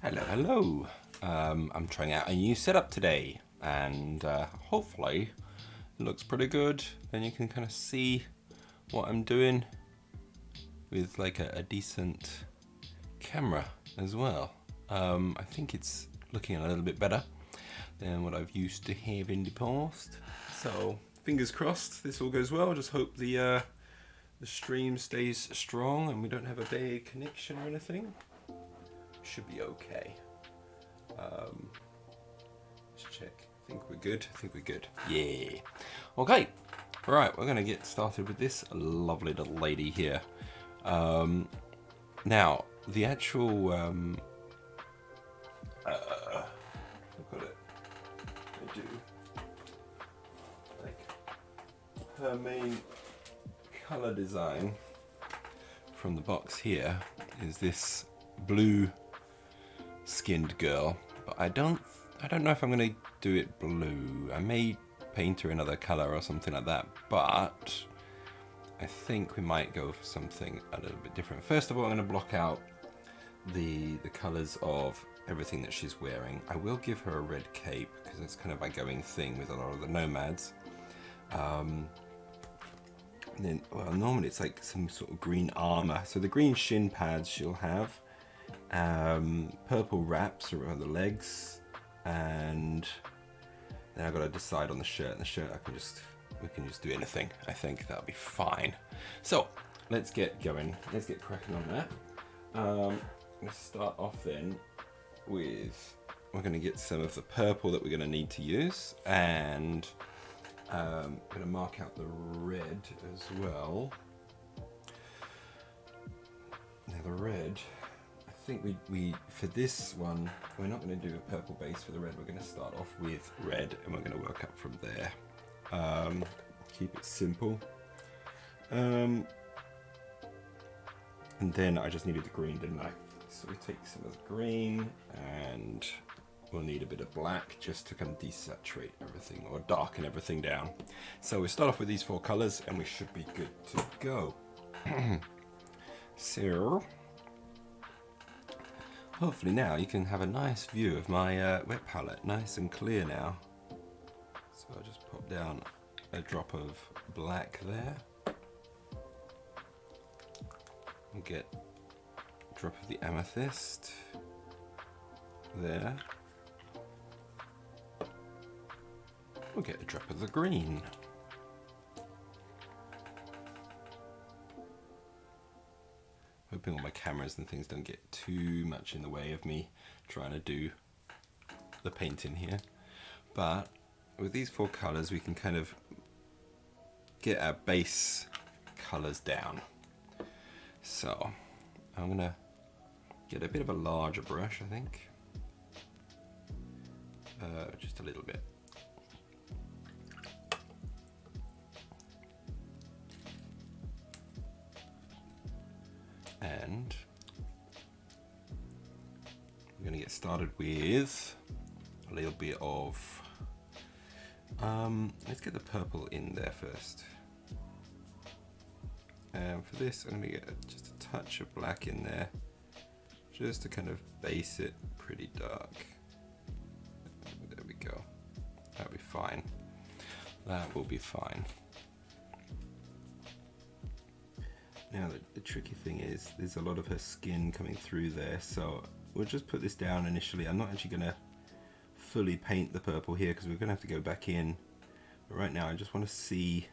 Hello, hello. I'm trying out a new setup today, and hopefully it looks pretty good. And you can kind of see what I'm doing with like a decent camera as well. I think it's looking a little bit better than what I've used to have in the past. So fingers crossed this all goes well. Just hope the stream stays strong and we don't have a bad connection or anything. Should be okay. Let's check. I think we're good. I think we're good. Yeah. Okay. Right, we're going to get started with this lovely little lady here. Now, the actual... I've got it. I do. Like, her main color design from the box here is this blue skinned girl, but I don't know if I'm gonna do it blue. I may paint her another color or something like that, but I think we might go for something a little bit different. First of all, I'm gonna block out the colors of everything that she's wearing. I will give her a red cape because that's kind of my going thing with a lot of the nomads. And then, well, normally it's like some sort of green armor. So the green shin pads she'll have. Purple wraps around the legs, and then I've got to decide on the shirt. And the shirt we can just do anything. I think that'll be fine. So let's get going. Let's get cracking on that. Let's start off then with, we're going to get some of the purple that we're going to need to use, and I'm going to mark out the red as well. Now the red, I think we for this one, we're not going to do a purple base for the red. We're going to start off with red and we're going to work up from there. Keep it simple. And then I just needed the green, didn't I? So we take some of the green, and we'll need a bit of black just to kind of desaturate everything or darken everything down. So we start off with these 4 colors and we should be good to go. So hopefully now you can have a nice view of my wet palette, nice and clear now. So I'll just pop down a drop of black there. We'll get a drop of the amethyst there. We'll get a drop of the green. Hoping all my cameras and things don't get too much in the way of me trying to do the painting here. But with these 4 colors, we can kind of get our base colors down. So I'm gonna get a bit of a larger brush, I think. Just a little bit. And we're going to get started with a little bit of, let's get the purple in there first. And for this, I'm going to get just a touch of black in there, just to kind of base it pretty dark. There we go. That'll be fine. That will be fine. Now the tricky thing is there's a lot of her skin coming through there, so we'll just put this down initially. I'm not actually going to fully paint the purple here because we're going to have to go back in. But right now I just want to see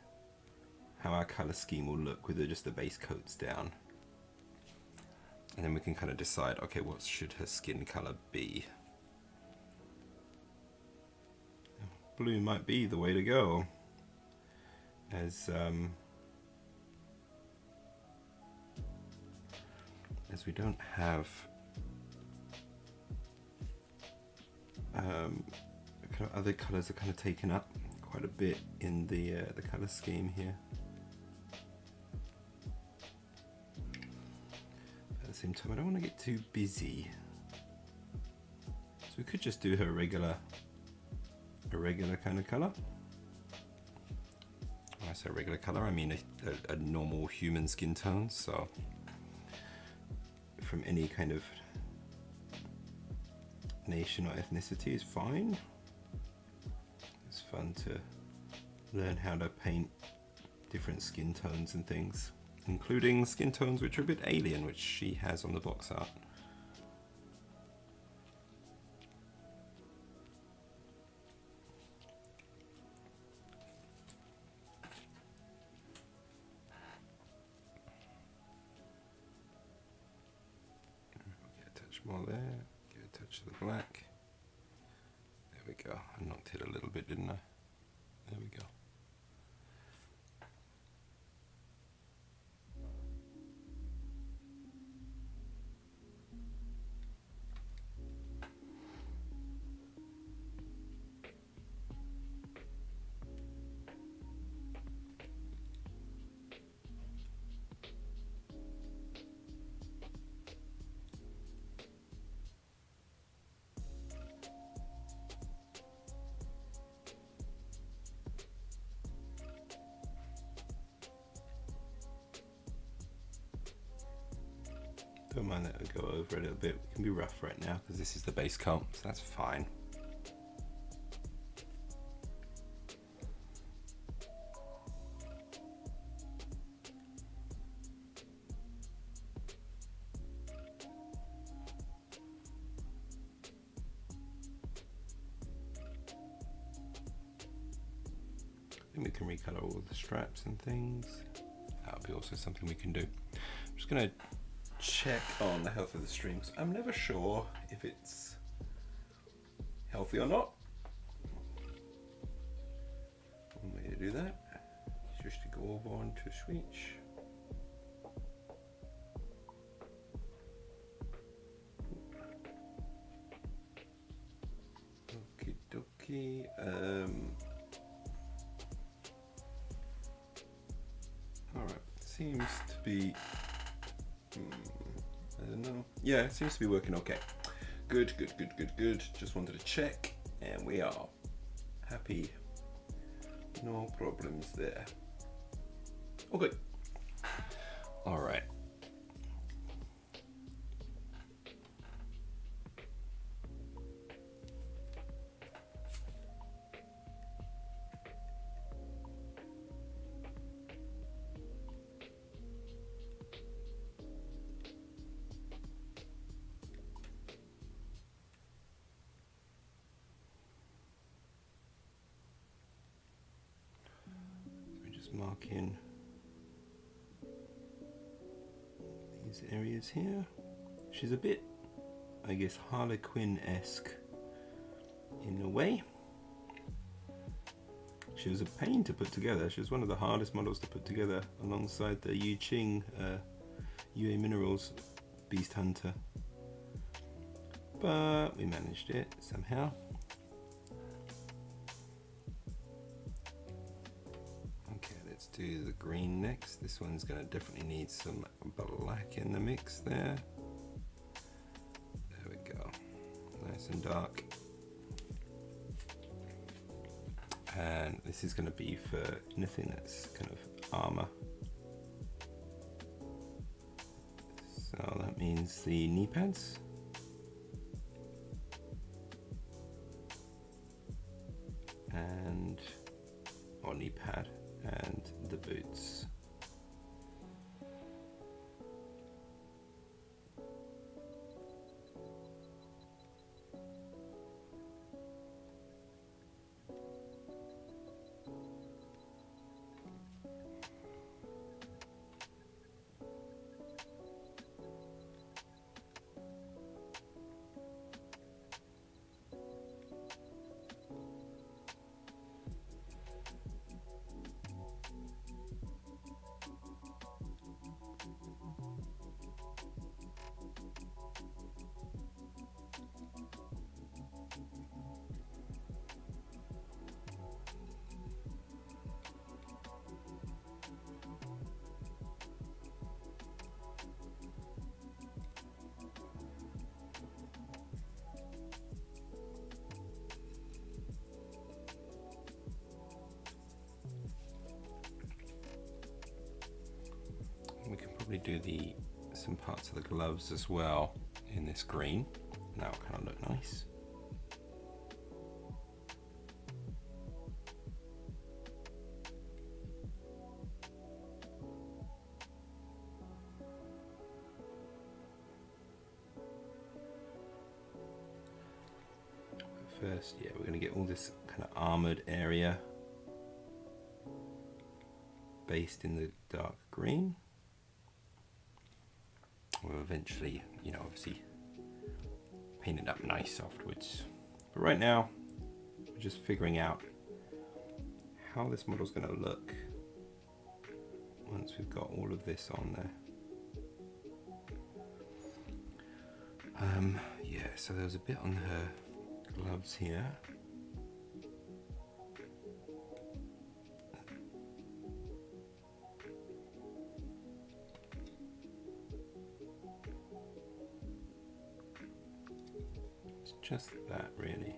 how our color scheme will look with just the base coats down. And then we can kind of decide, okay, what should her skin color be? Blue might be the way to go, as we don't have kind of other colors are kind of taken up quite a bit in the color scheme here. At the same time, I don't want to get too busy, so we could just do her regular kind of color. When I say regular color, I mean a normal human skin tone. So from any kind of nation or ethnicity is fine. It's fun to learn how to paint different skin tones and things, including skin tones which are a bit alien, which she has on the box art. Get a touch more there, get a touch of the black. There we go. I knocked it a little bit, didn't I? There we go. Don't mind that I go over a little bit. It can be rough right now because this is the base coat, so that's fine. Then we can recolor all the straps and things. That'll be also something we can do. I'm just going to check on the health of the streams. I'm never sure if it's healthy or not. One way to do that is just to go over onto switch. Okie dokie. Alright, seems to be I don't know. Yeah, it seems to be working okay. Good, good, good, good, good. Just wanted to check, and we are happy. No problems there. Okay. All right. Mark in these areas here. She's a bit, I guess, Harlequin-esque in a way. She was a pain to put together. She was one of the hardest models to put together alongside the Yu Ching UA Minerals Beast Hunter. But we managed it somehow. Do the green next. This one's going to definitely need some black in the mix there. There we go. Nice and dark. And this is going to be for anything that's kind of armor. So that means the knee pads. And, or knee pad. And the boots. We can probably do some parts of the gloves as well in this green. That will kind of look nice. first. Yeah, we're going to get all this kind of armored area based in the dark green. We'll eventually, you know, obviously paint it up nice afterwards. But right now, we're just figuring out how this model's going to look once we've got all of this on there. Yeah, so there was a bit on her gloves here. It's just that, really.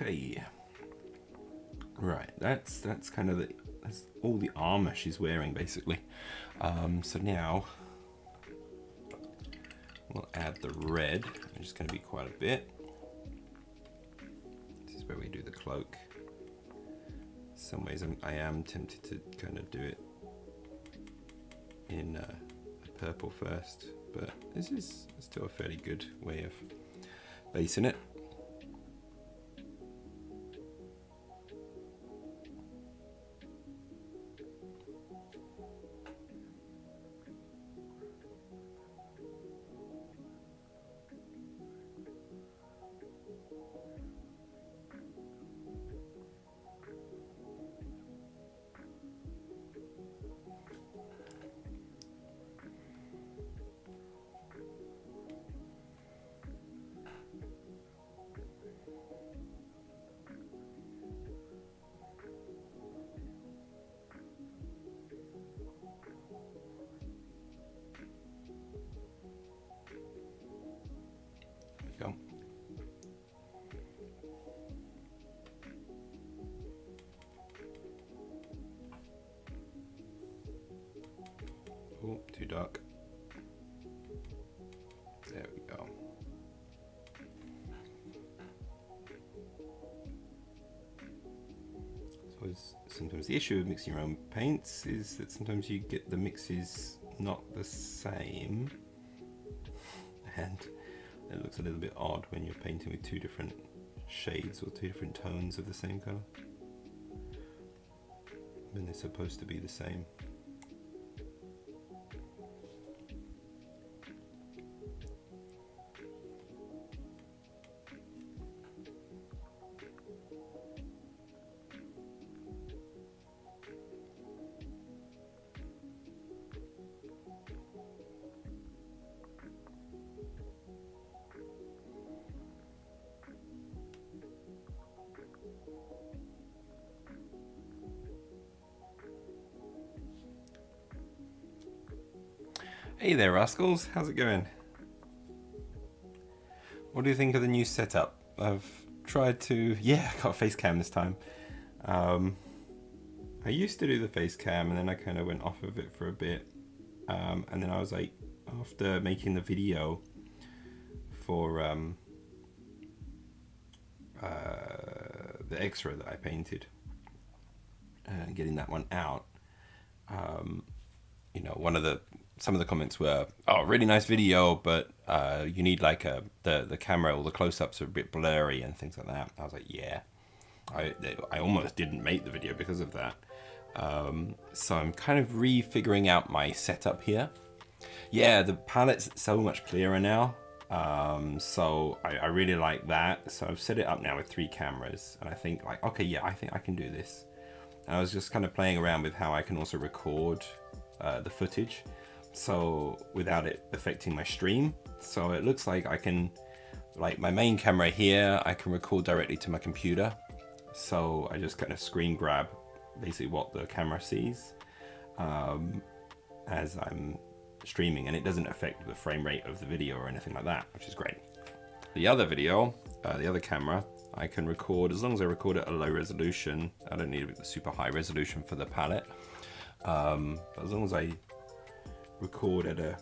Okay, right, that's kind of that's all the armor she's wearing basically. So now we'll add the red, which is going to be quite a bit. This is where we do the cloak. In some ways I am tempted to kind of do it in purple first, but this is still a fairly good way of basing it. Go. Oh, too dark. There we go. So sometimes the issue with mixing your own paints is that sometimes you get the mixes not the same, and it looks a little bit odd when you're painting with two different shades or two different tones of the same color when they're supposed to be the same. Hey there, rascals. How's it going? What do you think of the new setup? I've tried to... Yeah, I got a face cam this time. I used to do the face cam and then I kind of went off of it for a bit. And then I was like, after making the video for the extra that I painted, getting that one out, you know, some of the comments were, oh, really nice video, but you need like the camera or the close-ups are a bit blurry and things like that. I was like, yeah, I almost didn't make the video because of that. So I'm kind of refiguring out my setup here. Yeah, the palette's so much clearer now. So I really like that. So I've set it up now with 3 cameras, and I think like, okay, yeah, I think I can do this. And I was just kind of playing around with how I can also record the footage, so without it affecting my stream. So it looks like I can, like my main camera here, I can record directly to my computer. So I just kind of screen grab basically what the camera sees as I'm streaming, and it doesn't affect the frame rate of the video or anything like that, which is great. The other video, the other camera, I can record, as long as I record at a low resolution. I don't need a super high resolution for the palette. But as long as I record at a,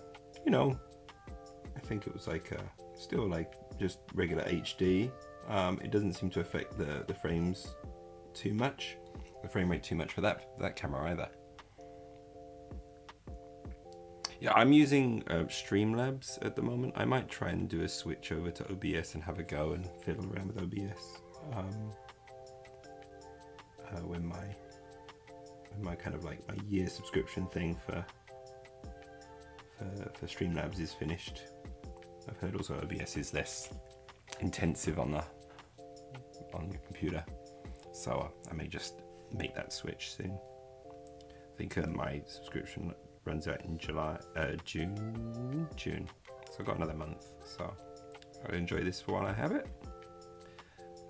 you know, think it was like still like just regular HD. It doesn't seem to affect the frames too much, the frame rate too much for that camera either. Yeah, I'm using Streamlabs at the moment. I might try and do a switch over to OBS and have a go and fiddle around with OBS when my kind of like my year subscription thing for Streamlabs is finished. I've heard also OBS is less intensive on your computer, so I may just make that switch soon. I think my subscription runs out in June. So I've got another month. So I'll enjoy this for while I have it,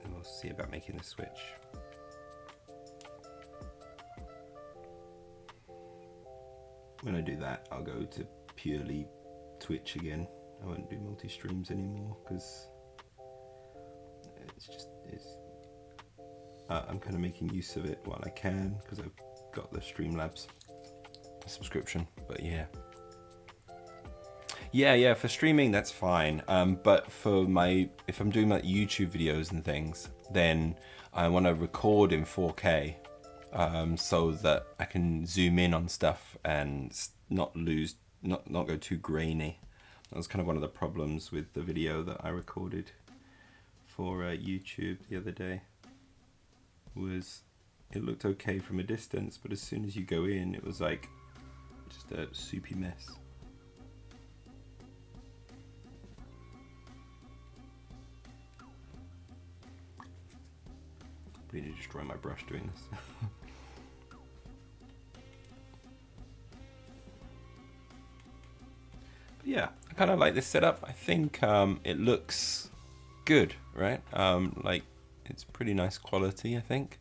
and we'll see about making the switch. When I do that, I'll go to purely Twitch again. I won't do multi-streams anymore because I'm kind of making use of it while I can because I've got the Streamlabs subscription. But yeah, for streaming that's fine. But for if I'm doing like YouTube videos and things, then I want to record in 4K. So that I can zoom in on stuff and not go too grainy. That was kind of one of the problems with the video that I recorded for YouTube the other day. Was it looked okay from a distance, but as soon as you go in, it was like just a soupy mess. I need to destroy my brush doing this. Yeah, I kind of like this setup. I think it looks good, right? Like it's pretty nice quality, I think.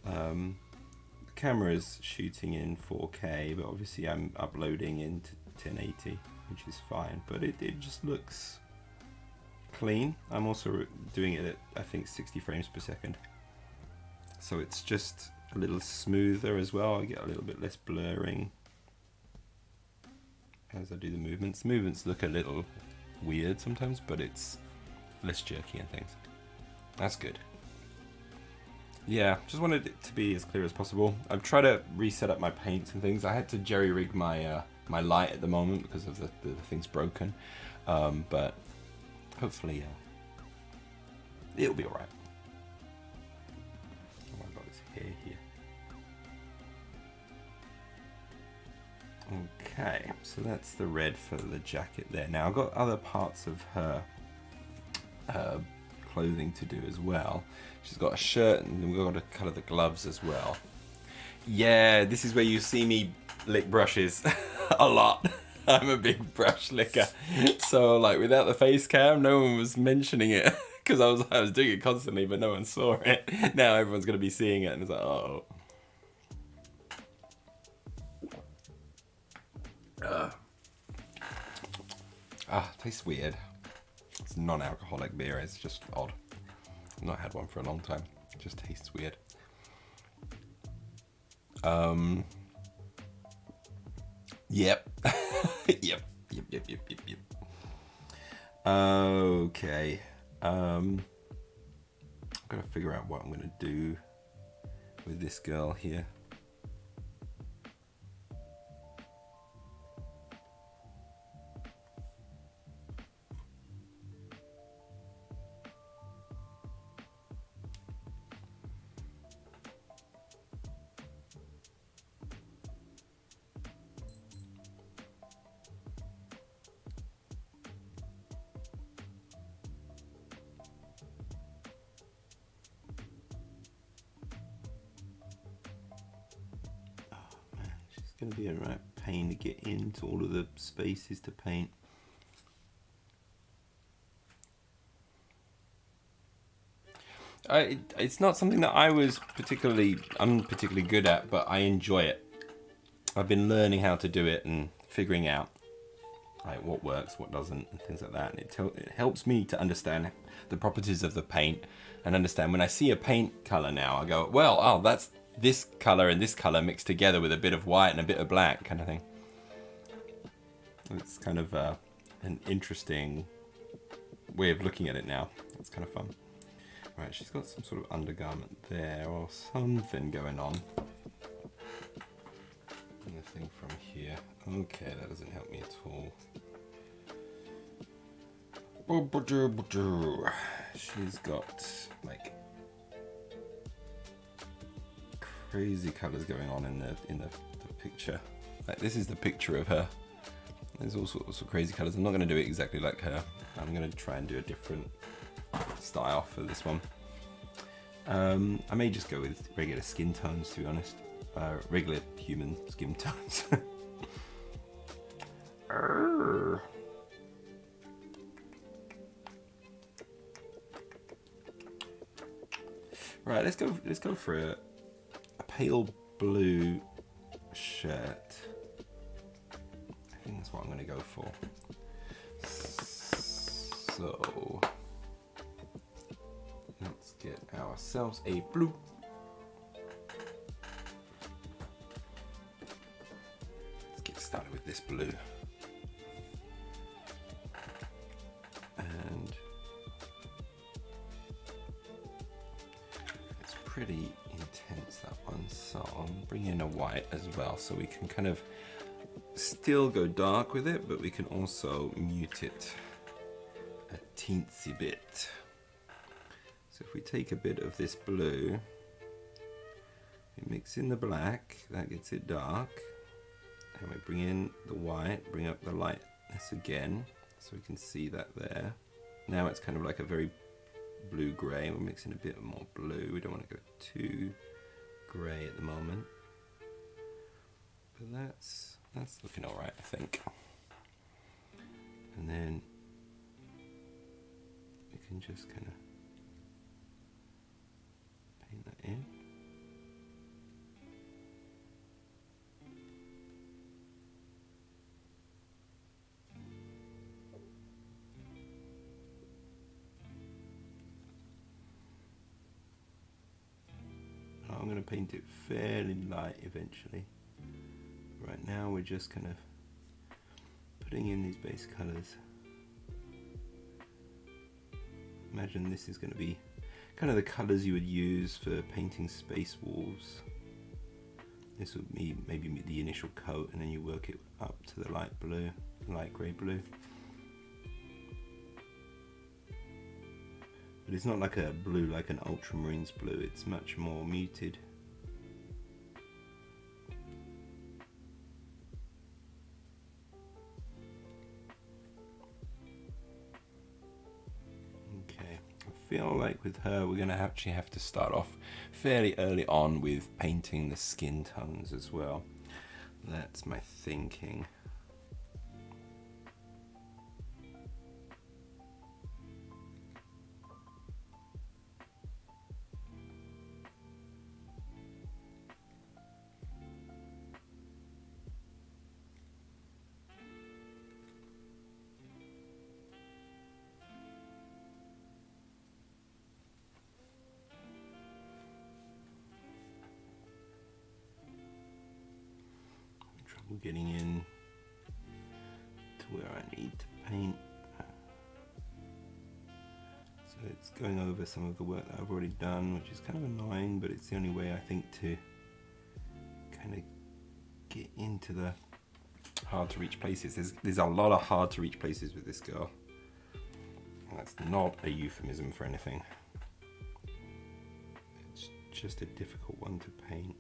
The camera is shooting in 4K, but obviously I'm uploading into 1080, which is fine, but it just looks clean. I'm also doing it at, I think, 60 frames per second. So it's just a little smoother as well. I get a little bit less blurring as I do the movements. The movements look a little weird sometimes, but it's less jerky and things. That's good. Yeah, just wanted it to be as clear as possible. I've tried to reset up my paints and things. I had to jerry-rig my my light at the moment because of the thing's broken. But hopefully it'll be alright. Oh, I've got this hair here. Okay, so that's the red for the jacket there. Now I've got other parts of her clothing to do as well. She's got a shirt and we've got to colour the gloves as well. Yeah, this is where you see me lick brushes a lot. I'm a big brush licker. So like without the face cam, no one was mentioning it because I was doing it constantly, but no one saw it. Now everyone's going to be seeing it and it's like, oh. Tastes weird. It's non-alcoholic beer. It's just odd. I've not had one for a long time. It just tastes weird. Yep. Yep. Okay. I've got to figure out what I'm going to do with this girl here. Going to be a right pain to get into all of the spaces to paint. It's not something that I'm particularly good at, but I enjoy it. I've been learning how to do it and figuring out like what works, what doesn't, and things like that. And it helps me to understand the properties of the paint and understand when I see a paint color now, I go, well, oh, that's this color and this color mixed together with a bit of white and a bit of black kind of thing. It's kind of an interesting way of looking at it now. It's kind of fun. Right, she's got some sort of undergarment there or something going on. Nothing from here. Okay, that doesn't help me at all. She's got like crazy colours going on in the picture. Like, this is the picture of her. There's all sorts of crazy colours. I'm not going to do it exactly like her. I'm going to try and do a different style for this one. I may just go with regular skin tones, to be honest. Regular human skin tones. Right, let's go for a pale blue shirt. I think that's what I'm going to go for. So let's get ourselves a blue. Let's get started with this blue. And it's pretty intense, that one, so I'll bring in a white as well, so we can kind of still go dark with it, but we can also mute it a teensy bit. So if we take a bit of this blue, we mix in the black, that gets it dark, and we bring in the white, bring up the lightness again, so we can see that there. Now it's kind of like a very blue-grey. We're mixing a bit more blue. We don't want to go too grey at the moment, but that's looking all right, I think. And then we can just kind of paint that in. I'm going to paint it fairly light eventually. Right now we're just kind of putting in these base colours. Imagine this is going to be kind of the colours you would use for painting space wolves. This would be maybe the initial coat, and then you work it up to the light blue, light grey blue. But it's not like a blue like an ultramarines blue, it's much more muted. Okay, I feel like with her we're going to actually have to start off fairly early on with painting the skin tones as well. That's my thinking. Getting in to where I need to paint. So it's going over some of the work that I've already done, which is kind of annoying, but it's the only way I think to kind of get into the hard to reach places. There's a lot of hard to reach places with this girl. That's not a euphemism for anything. It's just a difficult one to paint.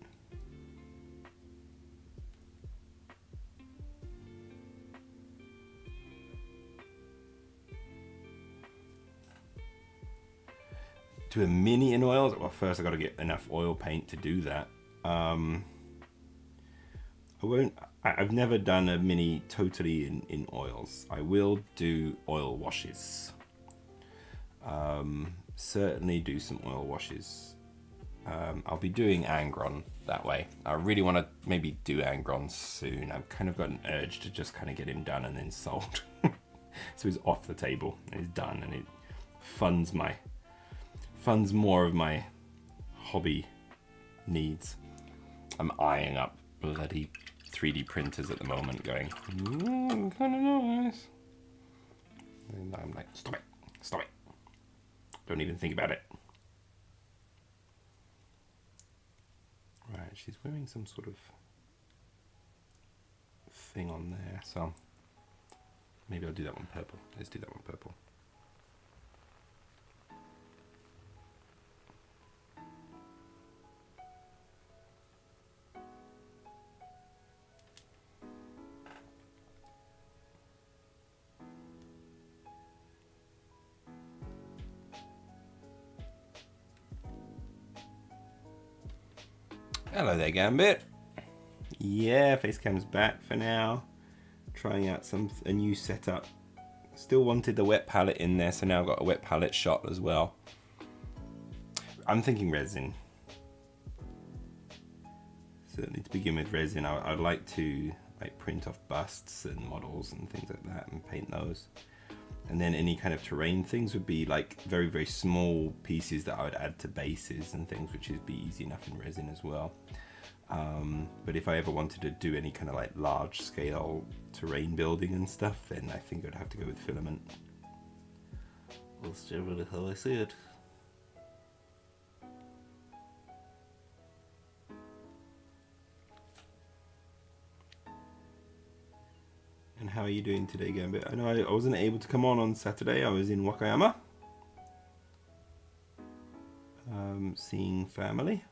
To a mini in oils, well, first I got to get enough oil paint to do that. I've never done a mini totally in oils. I will do oil washes. Certainly do some oil washes. I'll be doing Angron that way. I really want to maybe do Angron soon. I've kind of got an urge to just kind of get him done and then sold. So he's off the table, he's done, and it funds more of my hobby needs. I'm eyeing up bloody 3D printers at the moment, going, kind of nice. And I'm like, stop it, stop it. Don't even think about it. Right, she's wearing some sort of thing on there, so maybe I'll do that one purple. Let's do that one purple. Hello there, Gambit. Yeah, Facecam's back for now. Trying out a new setup. Still wanted the wet palette in there, so now I've got a wet palette shot as well. I'm thinking resin. Certainly to begin with resin. I'd like to print off busts and models and things like that and paint those. And then any kind of terrain things would be like very, very small pieces that I would add to bases and things, which would be easy enough in resin as well. But if I ever wanted to do any kind of like large scale terrain building and stuff, then I think I'd have to go with filament. That's generally how I see it. And how are you doing today, Gambit? I know I wasn't able to come on Saturday. I was in Wakayama, seeing family.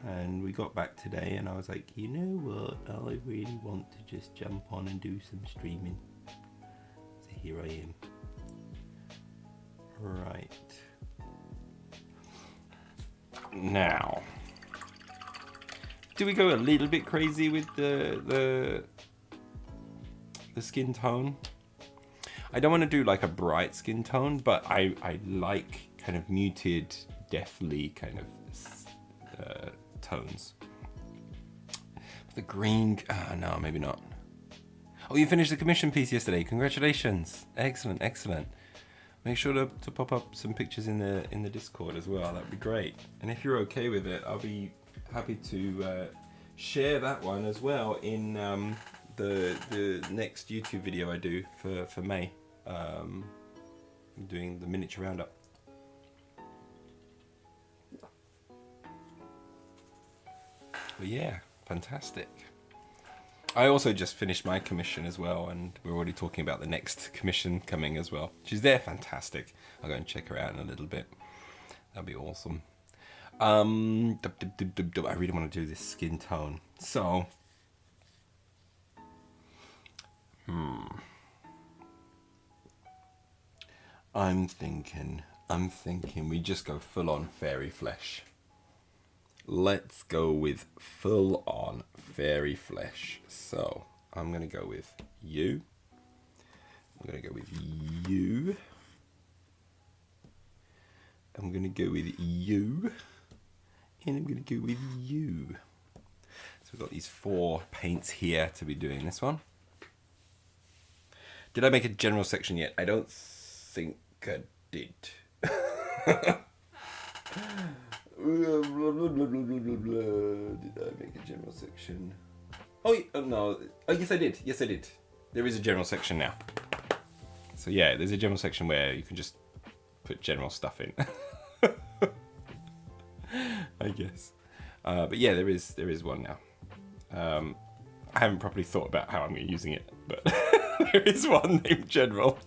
And we got back today and I was like, you know what, I really want to just jump on and do some streaming. So here I am. Right. Now, do we go a little bit crazy with the skin tone? I don't want to do like a bright skin tone, but I like kind of muted, deathly kind of tones. The green, no, maybe not. Oh, you finished the commission piece yesterday. Congratulations. Excellent, excellent. Make sure to pop up some pictures in the Discord as well. That'd be great. And if you're okay with it, I'll be happy to share that one as well in the next YouTube video I do for May. I'm doing the miniature roundup. But yeah, fantastic. I also just finished my commission as well, and we're already talking about the next commission coming as well. She's there, fantastic. I'll go and check her out in a little bit. That'll be awesome. I really want to do this skin tone. So, I'm thinking we just go full on fairy flesh. Let's go with full on fairy flesh. So I'm gonna go with you. I'm gonna go with you. I'm gonna go with you. And I'm gonna go with you. So we've got these 4 paints here to be doing this one. Did I make a general section yet? I don't think I did. Did I make a general section? Oh no. Oh yes I did. Yes I did. There is a general section now. So yeah, there's a general section where you can just put general stuff in. I guess. But yeah, there is one now. I haven't properly thought about how I'm using it, but there is one named General.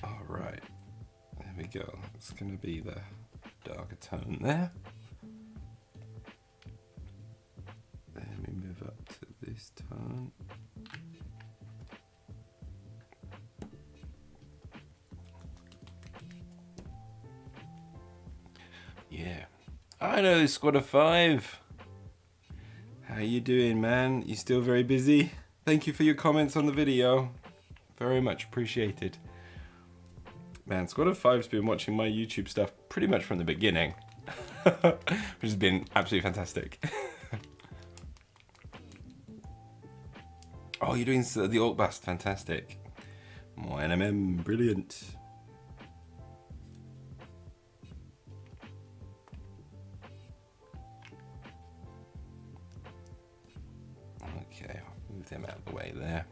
Alright, there we go. It's going to be the darker tone there. Then we move up to this tone. Yeah. I know, Squad of 5. How you doing, man? You still very busy? Thank you for your comments on the video. Very much appreciated. Man, Squad of 5's been watching my YouTube stuff pretty much from the beginning. Which has been absolutely fantastic. Oh, you're doing the alt bust. Fantastic. More NMM. Brilliant. move them out of the way there.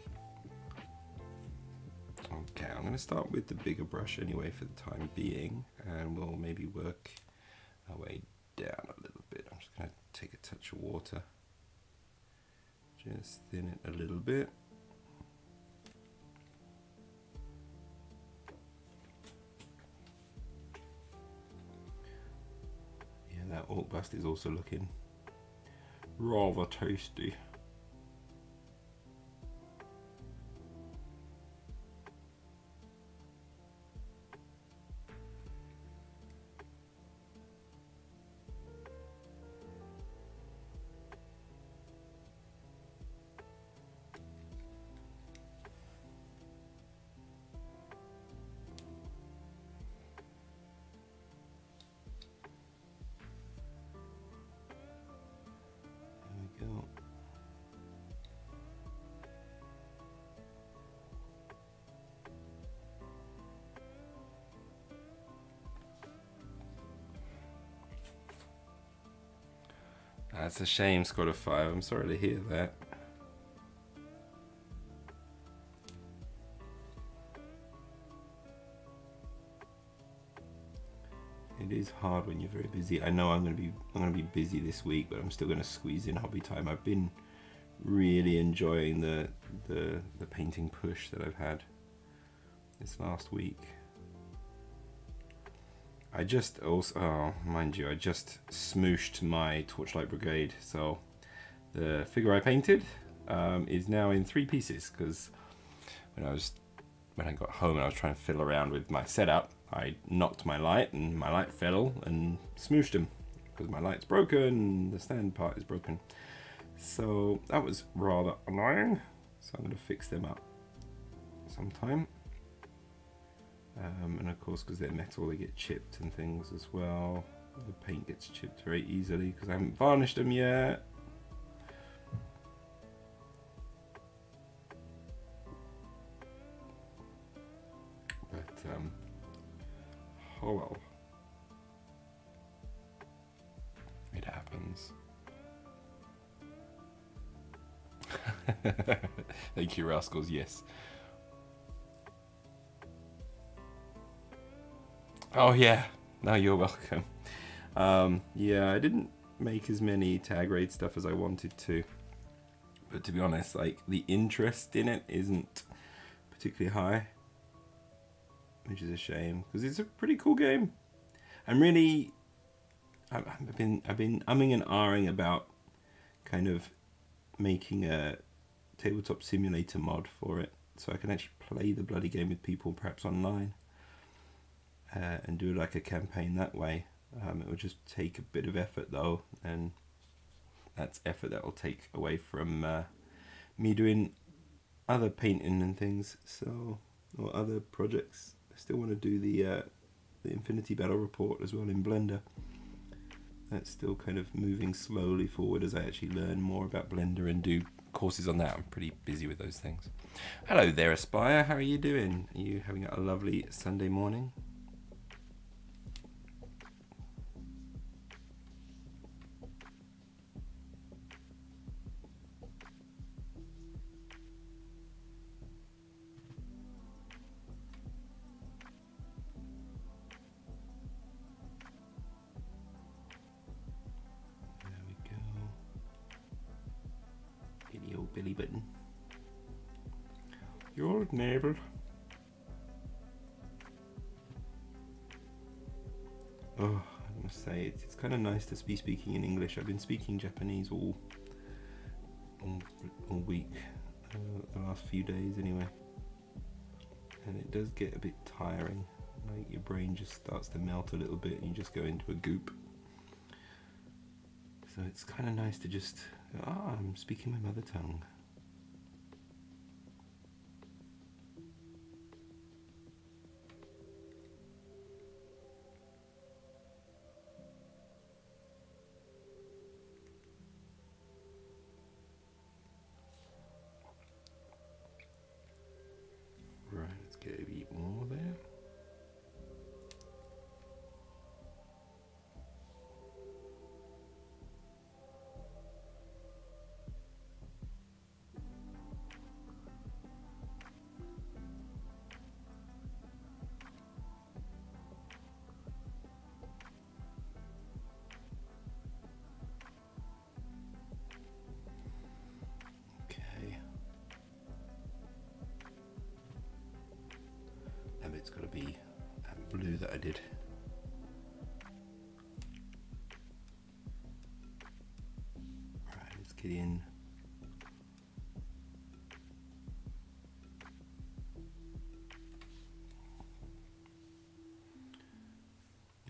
Okay, I'm going to start with the bigger brush anyway for the time being, and we'll maybe work our way down a little bit. I'm just going to take a touch of water, just thin it a little bit. Yeah, that alt bust is also looking rather tasty. That's a shame, Squad of 5. I'm sorry to hear that. It is hard when you're very busy. I know I'm gonna be busy this week, but I'm still gonna squeeze in hobby time. I've been really enjoying the painting push that I've had this last week. I just also, oh, mind you, I just smooshed my Torchlight Brigade, so the figure I painted is now in 3 pieces, because when I got home and I was trying to fiddle around with my setup, I knocked my light and my light fell and smooshed him, because my light's broken, the stand part is broken. So that was rather annoying, so I'm going to fix them up sometime. And of course, because they're metal, they get chipped and things as well. The paint gets chipped very easily because I haven't varnished them yet. But oh well, it happens. Thank you, Rascals. Yes. Oh yeah, no, you're welcome. Yeah, I didn't make as many tag raid stuff as I wanted to, but to be honest, like, the interest in it isn't particularly high, which is a shame because it's a pretty cool game. I've been umming and ahhing about kind of making a tabletop simulator mod for it, so I can actually play the bloody game with people, perhaps online. And do like a campaign that way. It would just take a bit of effort though, and that's effort that will take away from me doing other painting and things, so, or other projects. I still want to do the Infinity Battle Report as well in Blender. That's still kind of moving slowly forward as I actually learn more about Blender and do courses on that. I'm pretty busy with those things. Hello there, Aspire, how are you doing? Are you having a lovely Sunday morning? Billy Button. Your old neighbour. Oh, I must say, it's kind of nice to be speaking in English. I've been speaking Japanese all week, the last few days anyway. And it does get a bit tiring. Like, your brain just starts to melt a little bit and you just go into a goop. So it's kind of nice to just, I'm speaking my mother tongue. Right, let's get a bit more there. blue that I did. Right, let's get in.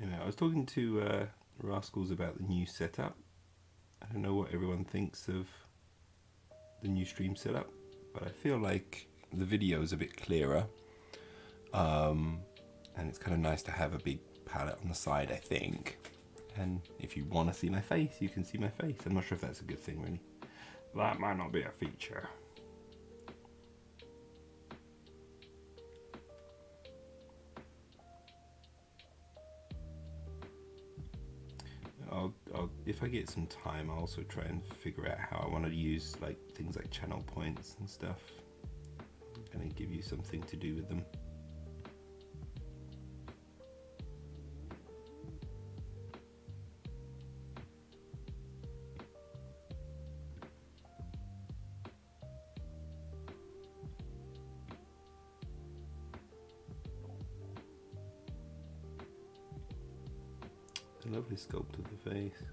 Anyway, I was talking to Rascals about the new setup. I don't know what everyone thinks of the new stream setup, but I feel like the video is a bit clearer, and it's kind of nice to have a big palette on the side, I think. And if you want to see my face, you can see my face. I'm not sure if that's a good thing, really. That might not be a feature. If I get some time, I'll also try and figure out how I want to use like things like channel points and stuff. I'm going to give you something to do with them. A lovely sculpt of the face.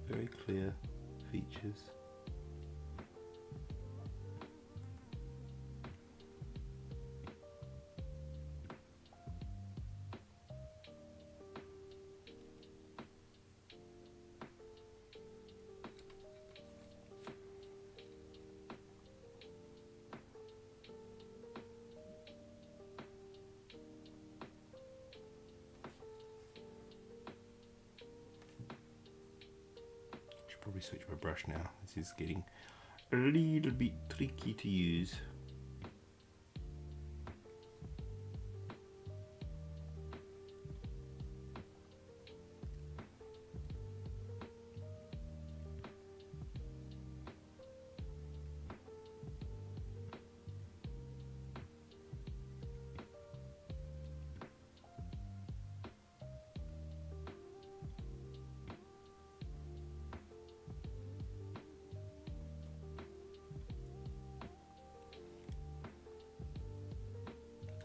Very clear features. Probably switch my brush now. This is getting a little bit tricky to use.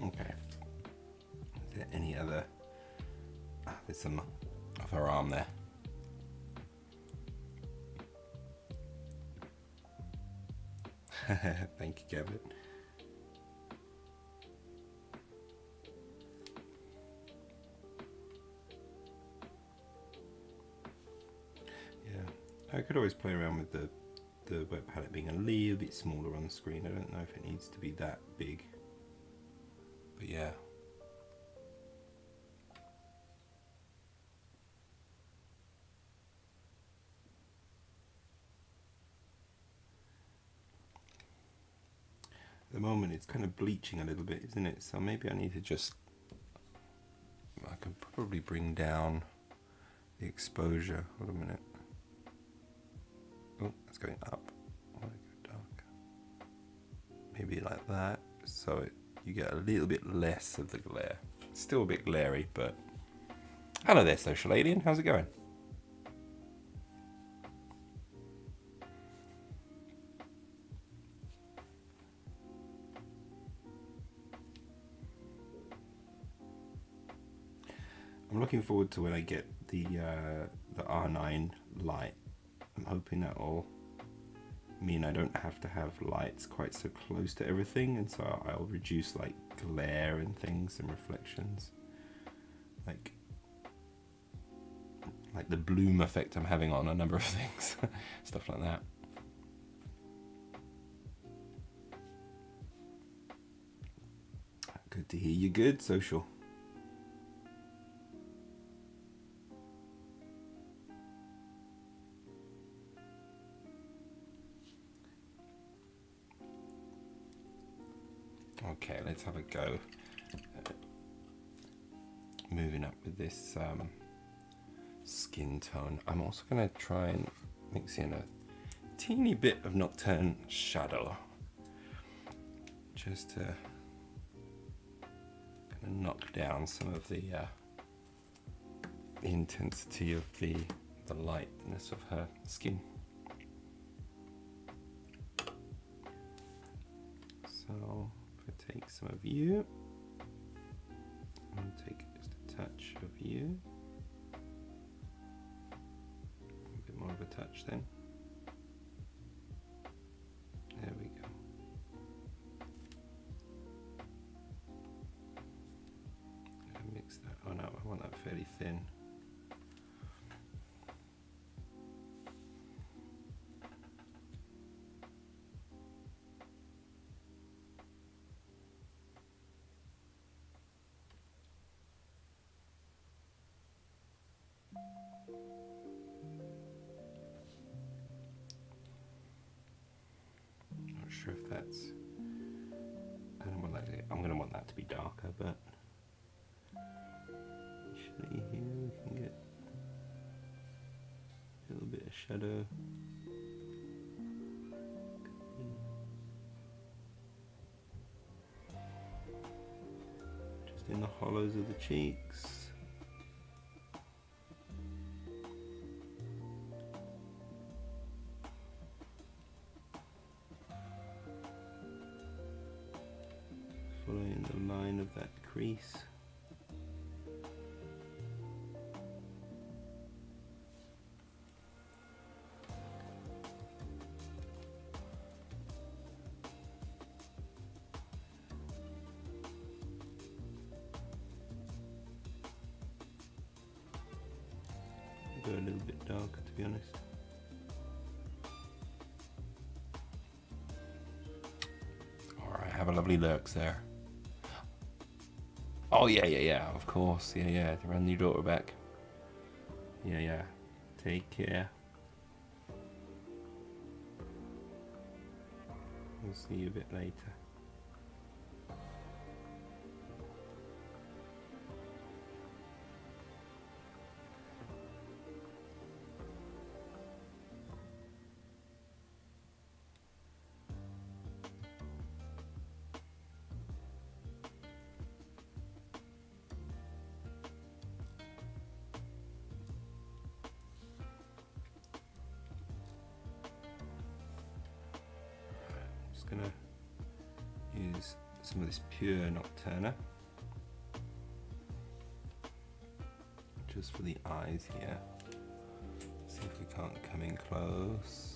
Okay. Is there any other? There's some of her arm there. Thank you, Gavin. Yeah, I could always play around with the wet palette being a little bit smaller on the screen. I don't know if it needs to be that big. But yeah. At the moment it's kind of bleaching a little bit, isn't it? So maybe I need to just, I can probably bring down the exposure. Hold a minute. Oh, it's going up. I want to go dark. Maybe like that, so you get a little bit less of the glare. It's still a bit glary, but hello there, social alien. How's it going? I'm looking forward to when I get the R9 light. I'm hoping that will mean I don't have to have lights quite so close to everything, and so I'll reduce like glare and things and reflections, like the bloom effect I'm having on a number of things. Stuff like that. Good to hear you good, social. Okay, let's have a go. Moving up with this skin tone. I'm also going to try and mix in a teeny bit of Nocturne shadow, just to kind of knock down some of the intensity of the lightness of her skin. So if I take some of you, take just a touch of you. A bit more of a touch then. There we go. Mix that. Oh no, I want that fairly thin. Not sure if that's. I don't want that. I'm going to want that to be darker, but usually here we can get a little bit of shadow. Just in the hollows of the cheeks. Following the line of that crease. Go a little bit darker, to be honest. Alright, have a lovely lurks there. Oh yeah, of course. Yeah, to run your daughter back. Yeah. Take care. We'll see you a bit later. Gonna use some of this pure Nocturna just for the eyes here. See if we can't come in close.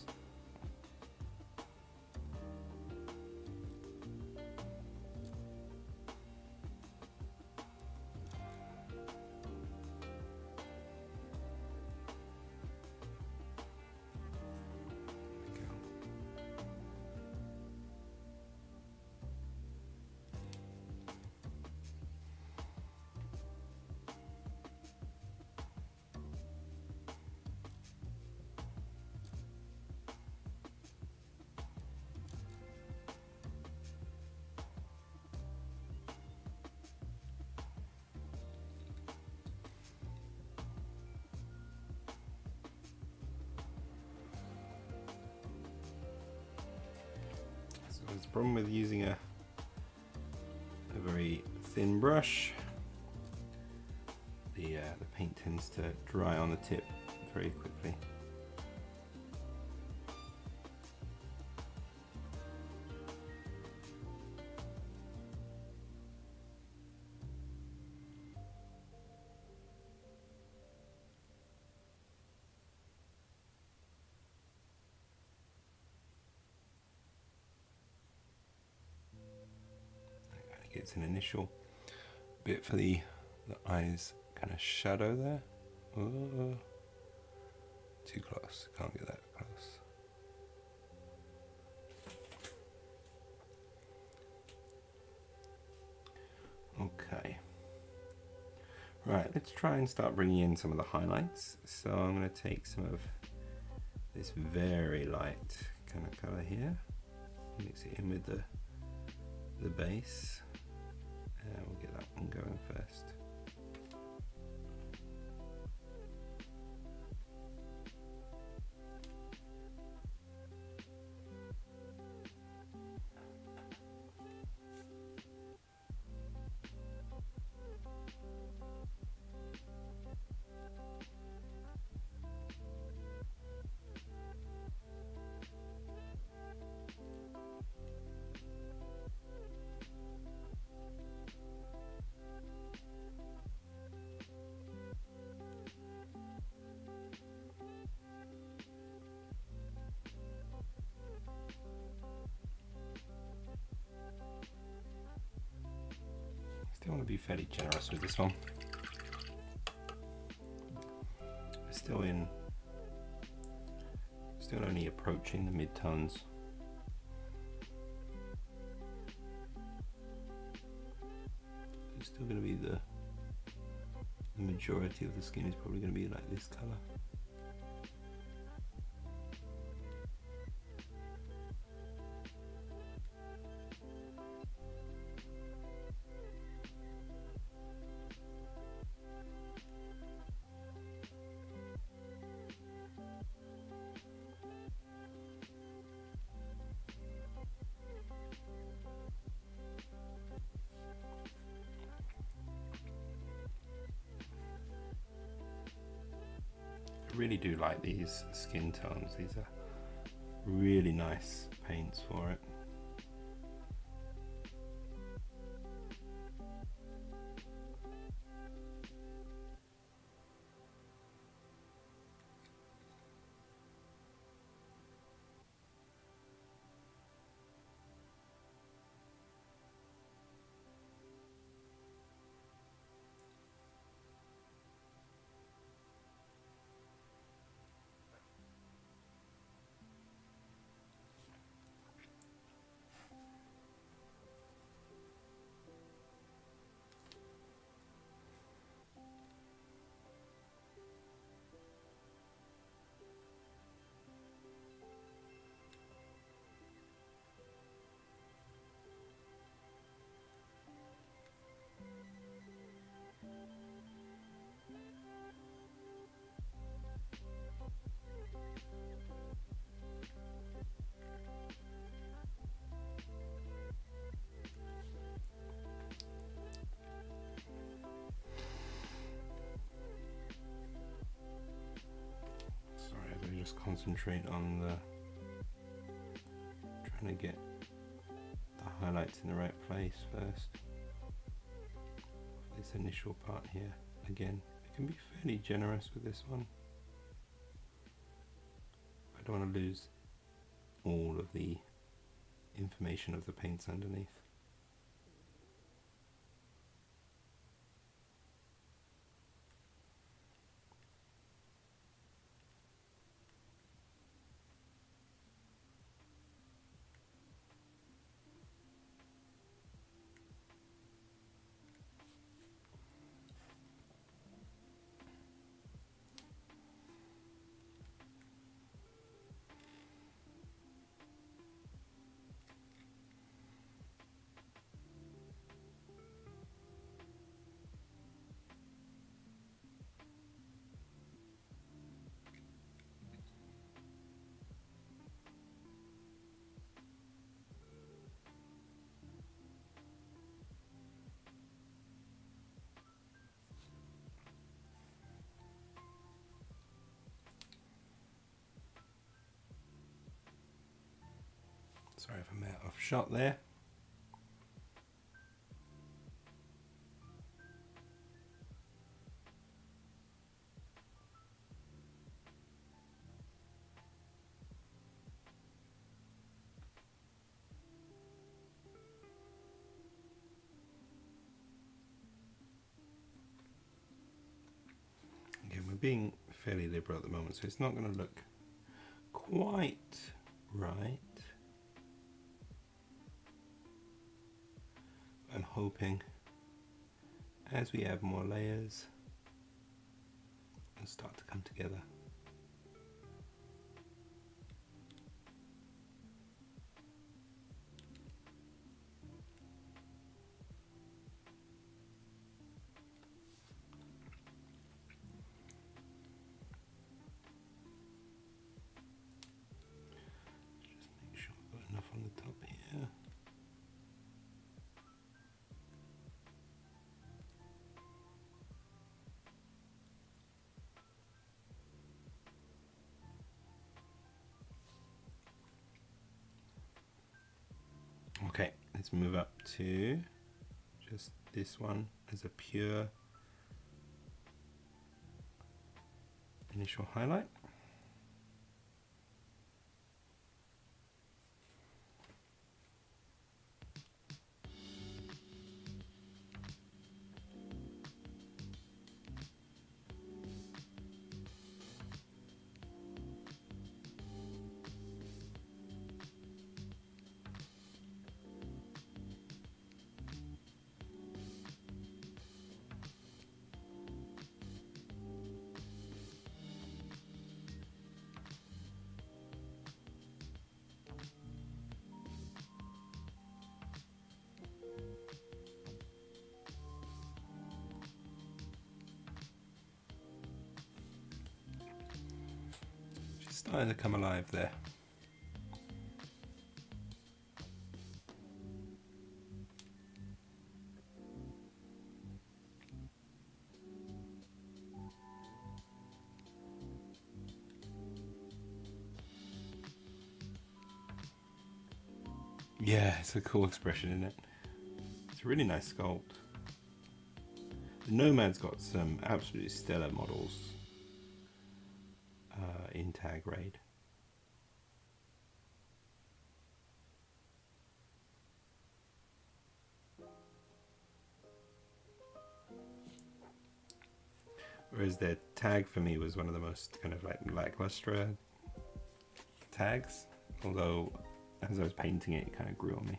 There's a problem with using a very thin brush. The paint tends to dry on the tip very quickly. It's an initial bit for the eyes kind of shadow there. Oh, too close, can't get that close. Okay, right, let's try and start bringing in some of the highlights. So I'm going to take some of this very light kind of color here, mix it in with the base. We'll get that one going first. be fairly generous with this one. We're still only approaching the mid-tones. It's still going to be the majority of the skin is probably going to be like this color. I really do like these skin tones. These are really nice paints for it. Just concentrate on trying to get the highlights in the right place first. This initial part here, again, I can be fairly generous with this one. I don't want to lose all of the information of the paints underneath. Sorry if I'm out of shot there. Again, we're being fairly liberal at the moment, so it's not going to look quite right. I'm hoping as we add more layers it'll start to come together. Just make sure I've got enough on the top here. Okay, let's move up to just this one as a pure initial highlight. Starting to come alive there. Yeah, it's a cool expression, isn't it? It's a really nice sculpt. The Nomad's got some absolutely stellar models in Tag Raid. Whereas their tag for me was one of the most kind of like lackluster tags, although as I was painting it, it kind of grew on me.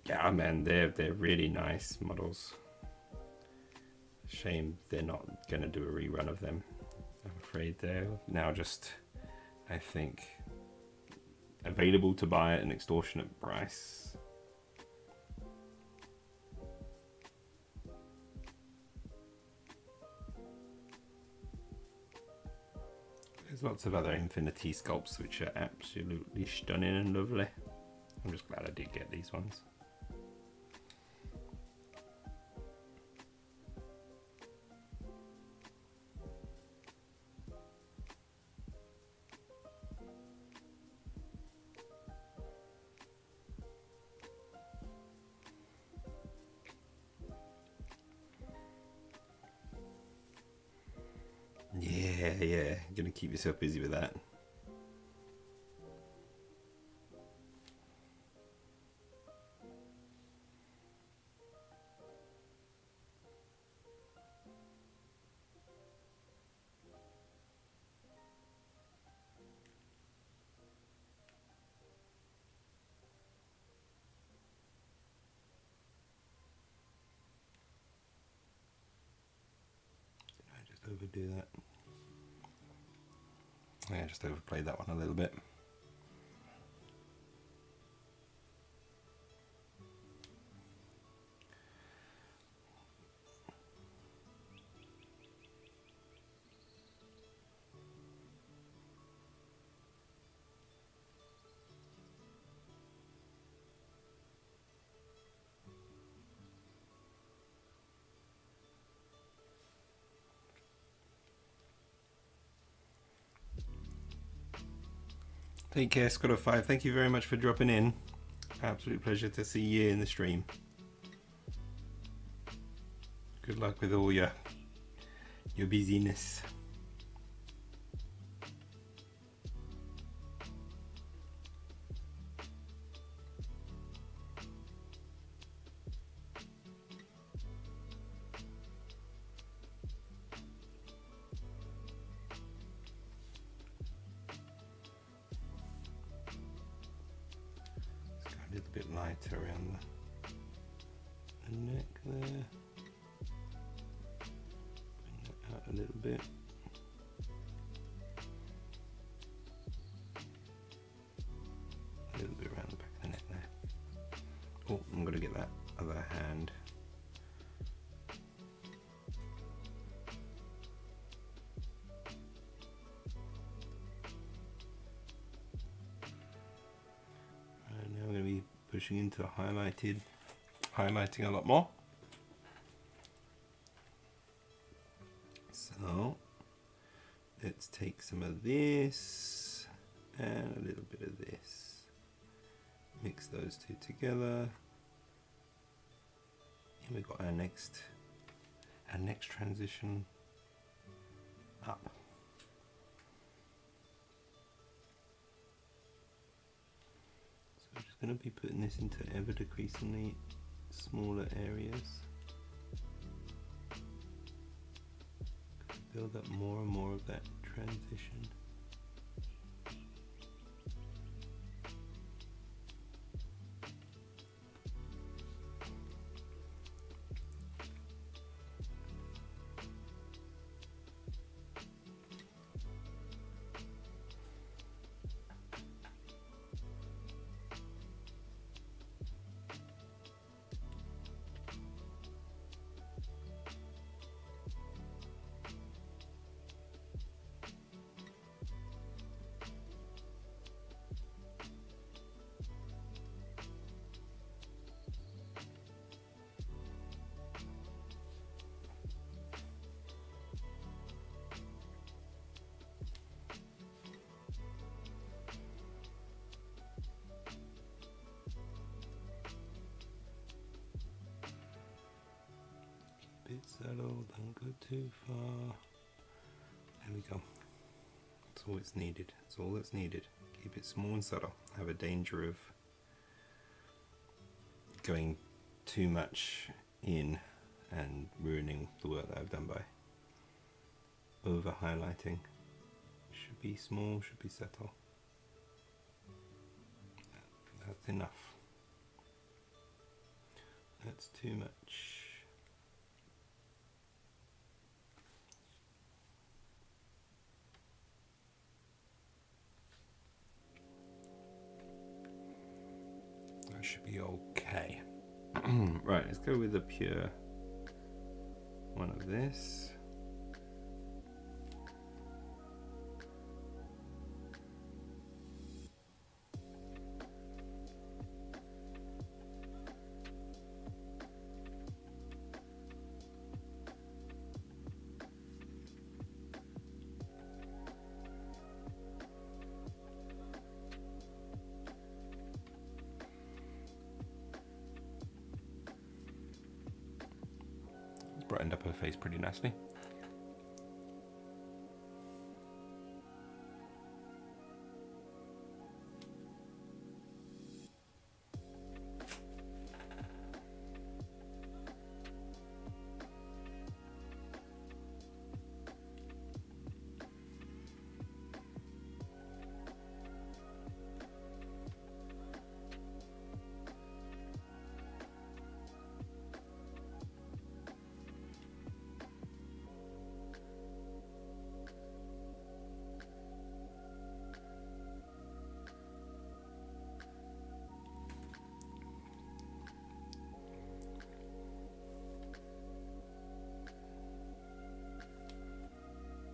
Yeah, man, they're really nice models. Shame they're not going to do a rerun of them. I'm afraid they're now just, I think, available to buy at an extortionate price. There's lots of other Infinity sculpts which are absolutely stunning and lovely. I'm just glad I did get these ones. Yeah, gonna keep yourself busy with that. Did I just overdo that? Yeah, I just overplayed that one a little bit. Take care, Scott05. Thank you very much for dropping in. Absolute pleasure to see you in the stream. Good luck with all your busyness. A little bit lighter around the neck there. Bring that out a little bit. A little bit around the back of the neck there. Oh, I'm going to get that other hand. Pushing into highlighting a lot more. So let's take some of this and a little bit of this. Mix those two together. And we've got our next transition up. Going to be putting this into ever decreasingly smaller areas. Build up more and more of that transition. it subtle, don't go too far. There we go. That's all it's needed. That's all that's needed. Keep it small and subtle. Have a danger of going too much in and ruining the work that I've done by over highlighting. Should be small, should be subtle. That's enough. That's too much. That should be okay. Right, let's go with a pure one of this. Brightened up her face pretty nicely.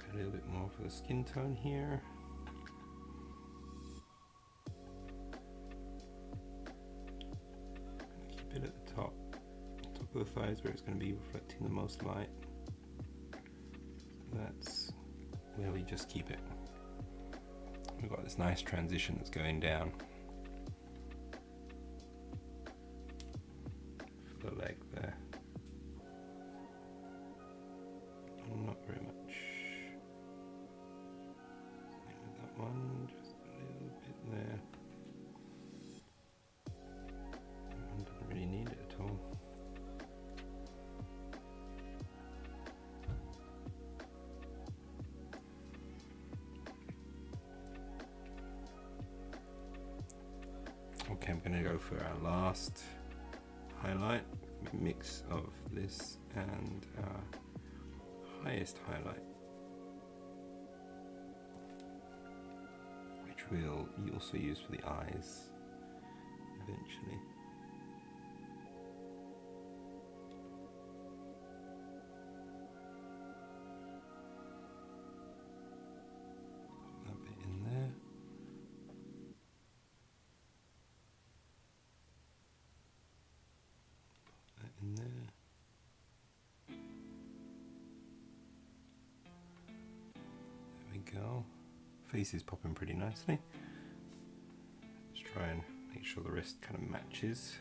A little bit more for the skin tone here. Keep it at the top of the thighs where it's going to be reflecting the most light. So that's where we just keep it. We've got this nice transition that's going down for the leg there. Not very much. One, just a little bit there. That one doesn't really need it at all. Okay, I'm going to go for our last highlight, a mix of this and our highest highlight, we'll also use for the eyes eventually. Put that bit in there. Put that in there. There we go. Face is popping pretty nicely. Let's try and make sure the rest kind of matches.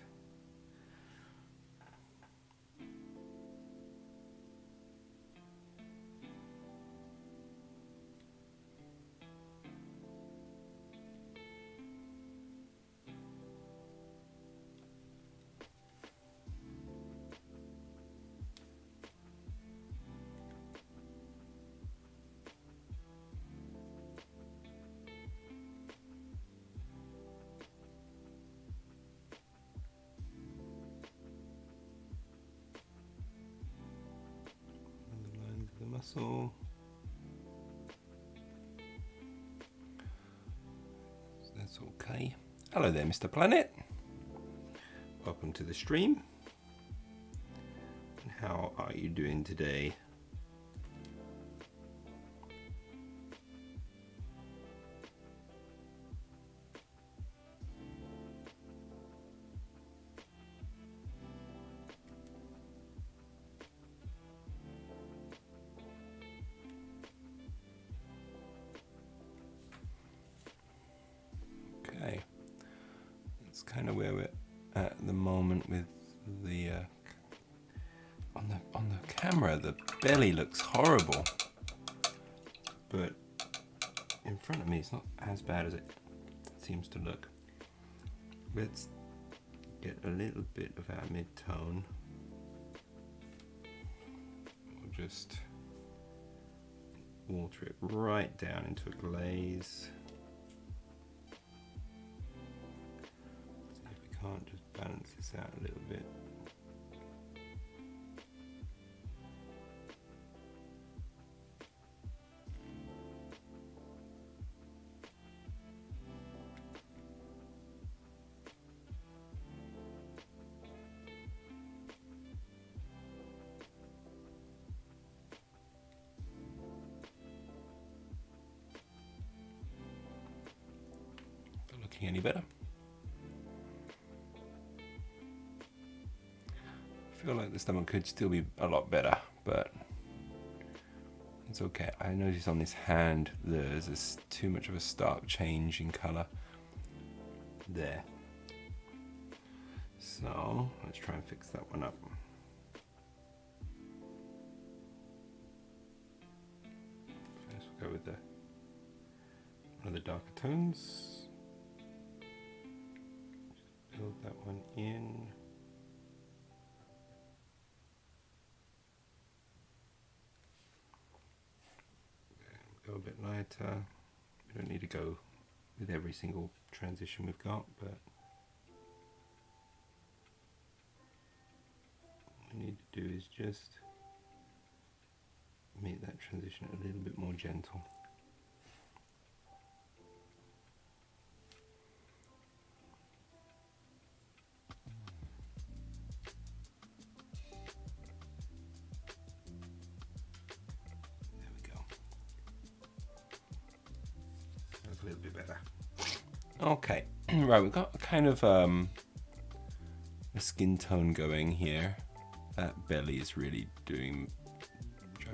Muscle. So that's okay. Hello there, Mr. Planet. Welcome to the stream. And how are you doing today? Kind of where we're at the moment with the on the camera, the belly looks horrible. But in front of me, it's not as bad as it seems to look. Let's get a little bit of our mid-tone. We'll just water it right down into a glaze. See if we can't just balance this out a little bit. Any better? I feel like the stomach could still be a lot better, but it's okay. I noticed on this hand there's too much of a stark change in color there. So let's try and fix that one up. First we'll go with one of the darker tones. Build that one in. Go a bit lighter. We don't need to go with every single transition we've got, but what we need to do is just make that transition a little bit more gentle. A little bit better. Okay, right, we've got kind of a skin tone going here. That belly is really driving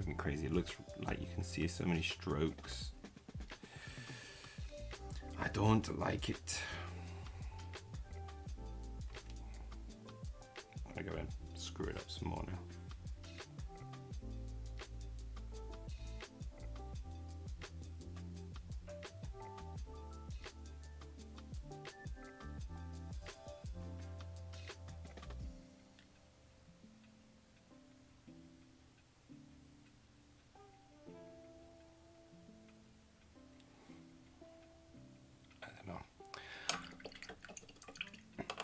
me crazy. It looks like you can see so many strokes. I don't like it. I'm gonna go and screw it up some more now.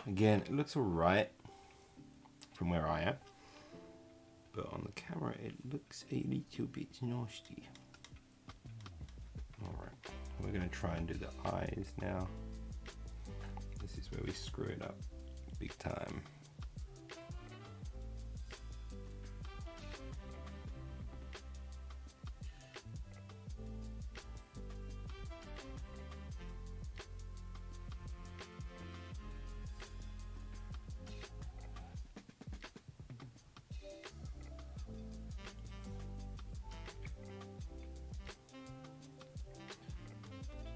Again, it looks alright from where I am, but on the camera it looks a little bit nasty. Alright, we're going to try and do the eyes now. This is where we screw it up big time.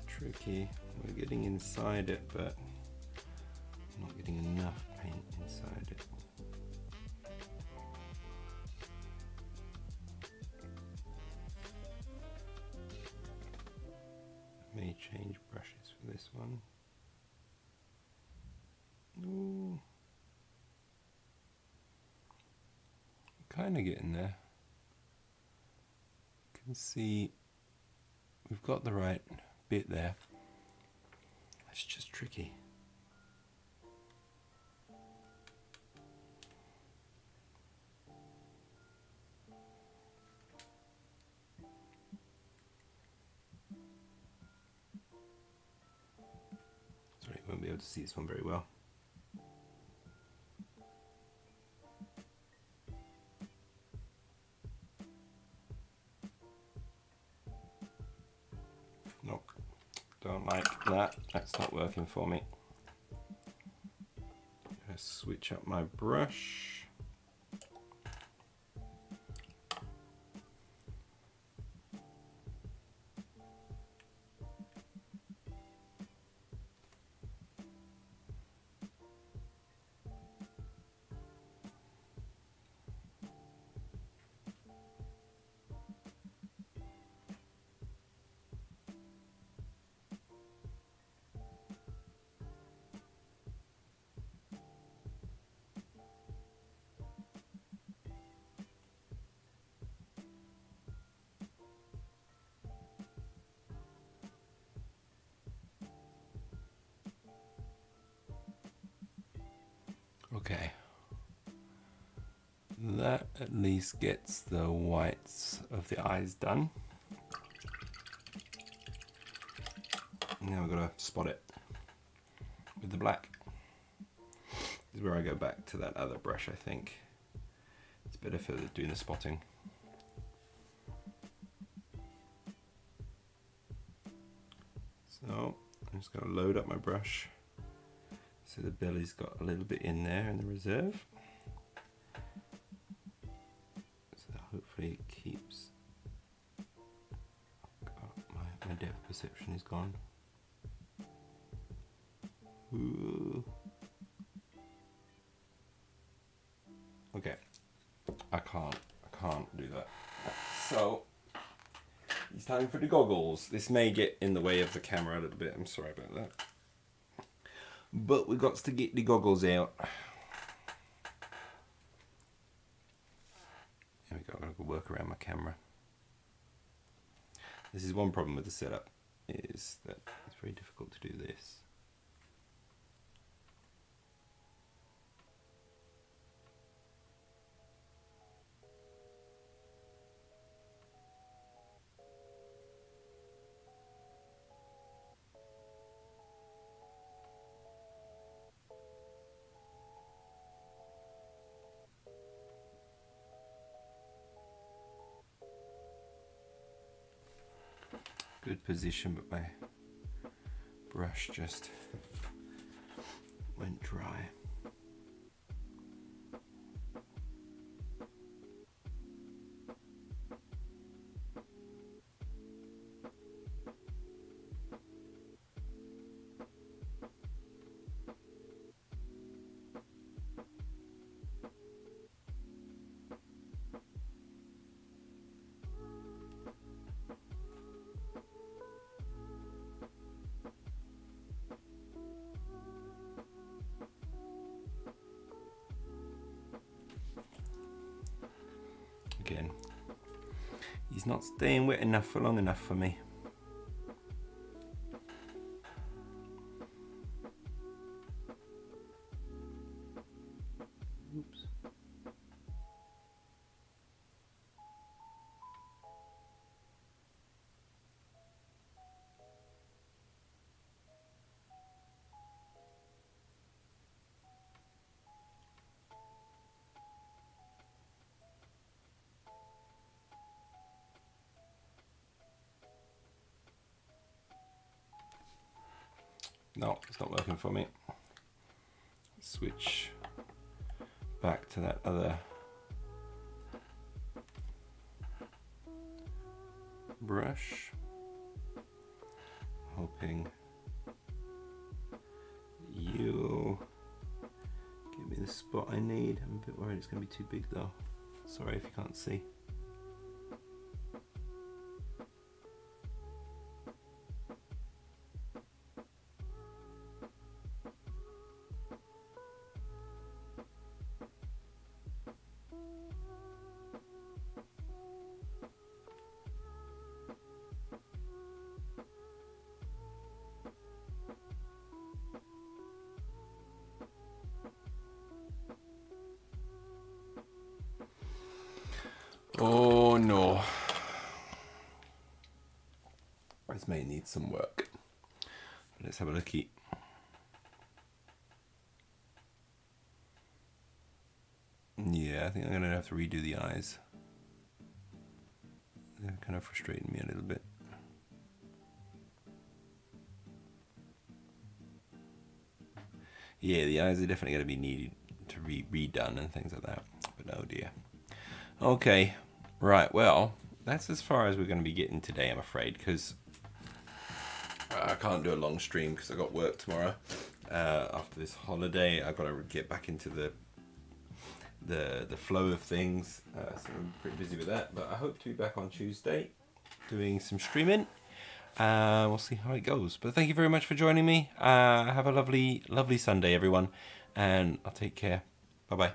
Tricky. We're getting inside it, but not getting enough paint inside it. May change brushes for this one. Ooh. Kind of getting there. You can see we've got the right bit there. It's just tricky. Sorry, you won't be able to see this one very well. Nope. Don't like that. That's not working for me. I'm going to switch up my brush. Okay. That at least gets the whites of the eyes done. Now we've got to spot it with the black. This is where I go back to that other brush, I think. It's better for doing the spotting. So I'm just going to load up my brush so the belly's got a little bit in there in the reserve. So hopefully it keeps. Oh, my depth perception is gone. Ooh. Okay, I can't do that. So it's time for the goggles. This may get in the way of the camera a little bit. I'm sorry about that. But we've got to get the goggles out. There we go. I'm gonna work around my camera. This is one problem with the setup, is that it's very difficult to do this. Good position, but my brush just went dry. Again, he's not staying wet enough for long enough for me. Oops. No, it's not working for me. Switch back to that other brush, hoping you'll give me the spot I need. I'm a bit worried it's going to be too big though. Sorry if you can't see. Oh no. This may need some work. But let's have a looky. Yeah, I think I'm going to have to redo the eyes. They're kind of frustrating me a little bit. Yeah, the eyes are definitely going to be needed to redone and things like that. But oh dear. Okay, right, well, that's as far as we're going to be getting today, I'm afraid, because I can't do a long stream because I've got work tomorrow. After this holiday, I've got to get back into the flow of things, so I'm pretty busy with that. But I hope to be back on Tuesday doing some streaming. We'll see how it goes. But thank you very much for joining me. Have a lovely Sunday, everyone, and I'll take care. Bye-bye.